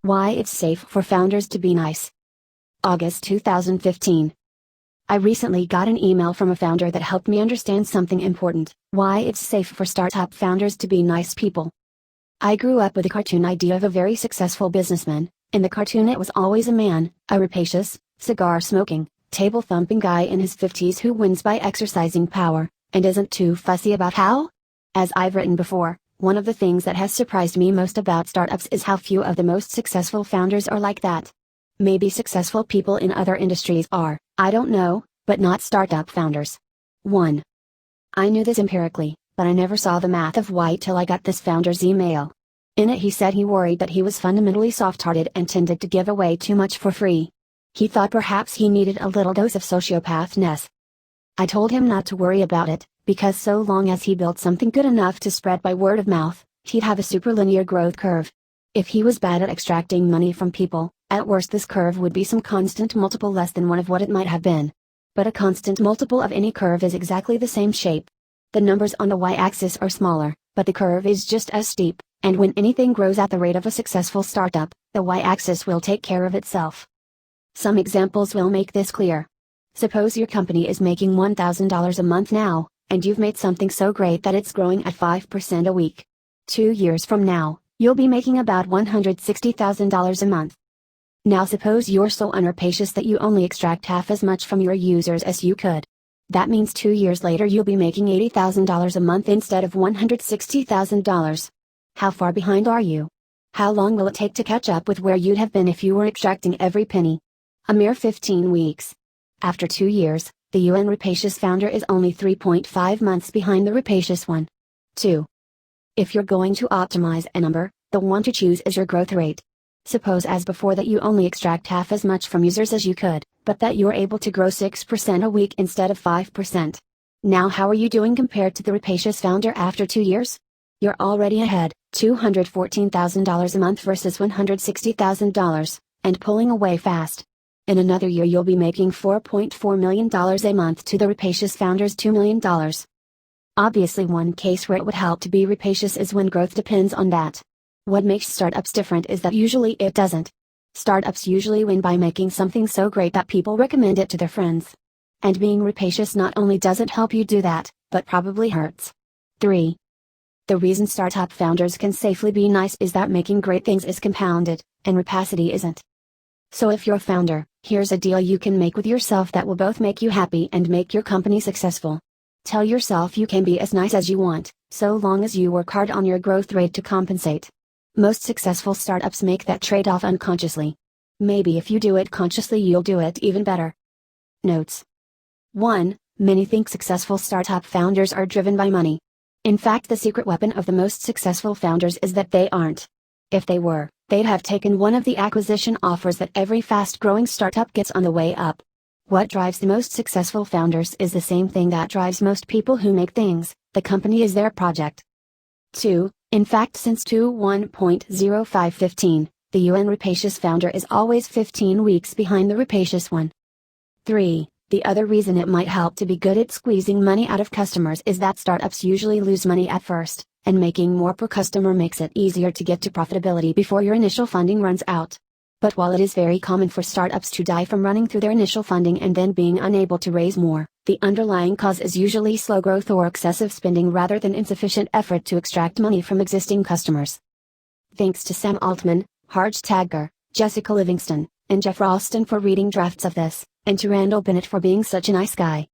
Why it's safe for founders to be nice. August 2015. I recently got an email from a founder that helped me understand something important: why it's safe for startup founders to be nice people. I grew up with a cartoon idea of a very successful businessman. In the cartoon, it was always a man, a rapacious, cigar-smoking, table-thumping guy in his 50s who wins by exercising power, and isn't too fussy about how. As I've written before, one of the things that has surprised me most about startups is how few of the most successful founders are like that. Maybe successful people in other industries are, I don't know, but not startup founders. 1. I knew this empirically, but I never saw the math of why till I got this founder's email. In it he said he worried that he was fundamentally soft-hearted and tended to give away too much for free. He thought perhaps he needed a little dose of sociopathness. I told him not to worry about it, because so long as he built something good enough to spread by word of mouth, he'd have a superlinear growth curve. If he was bad at extracting money from people, at worst this curve would be some constant multiple less than one of what it might have been. But a constant multiple of any curve is exactly the same shape. The numbers on the y-axis are smaller, but the curve is just as steep, and when anything grows at the rate of a successful startup, the y-axis will take care of itself. Some examples will make this clear. Suppose your company is making $1,000 a month now, and you've made something so great that it's growing at 5% a week. 2 years from now, you'll be making about $160,000 a month. Now suppose you're so unrapacious that you only extract half as much from your users as you could. That means 2 years later you'll be making $80,000 a month instead of $160,000. How far behind are you? How long will it take to catch up with where you'd have been if you were extracting every penny? A mere 15 weeks. After 2 years, the unrapacious founder is only 3.5 months behind the rapacious one. 2. If you're going to optimize a number, the one to choose is your growth rate. Suppose as before that you only extract half as much from users as you could, but that you're able to grow 6% a week instead of 5%. Now how are you doing compared to the rapacious founder after 2 years? You're already ahead, $214,000 a month versus $160,000, and pulling away fast. In another year you'll be making $4.4 million a month to the rapacious founder's $2 million. Obviously one case where it would help to be rapacious is when growth depends on that. What makes startups different is that usually it doesn't. Startups usually win by making something so great that people recommend it to their friends. And being rapacious not only doesn't help you do that, but probably hurts. 3. The reason startup founders can safely be nice is that making great things is compounded, and rapacity isn't. So if you're a founder, here's a deal you can make with yourself that will both make you happy and make your company successful. Tell yourself you can be as nice as you want, so long as you work hard on your growth rate to compensate. Most successful startups make that trade-off unconsciously. Maybe if you do it consciously you'll do it even better. Notes. 1. Many think successful startup founders are driven by money. In fact, the secret weapon of the most successful founders is that they aren't. If they were, they'd have taken one of the acquisition offers that every fast-growing startup gets on the way up. What drives the most successful founders is the same thing that drives most people who make things: the company is their project. 2. In fact, since 1.0515, the unrapacious founder is always 15 weeks behind the rapacious one. 3. The other reason it might help to be good at squeezing money out of customers is that startups usually lose money at first, and making more per customer makes it easier to get to profitability before your initial funding runs out. But while it is very common for startups to die from running through their initial funding and then being unable to raise more, the underlying cause is usually slow growth or excessive spending rather than insufficient effort to extract money from existing customers. Thanks to Sam Altman, Harj Taggar, Jessica Livingston, and Jeff Ralston for reading drafts of this, and to Randall Bennett for being such a nice guy.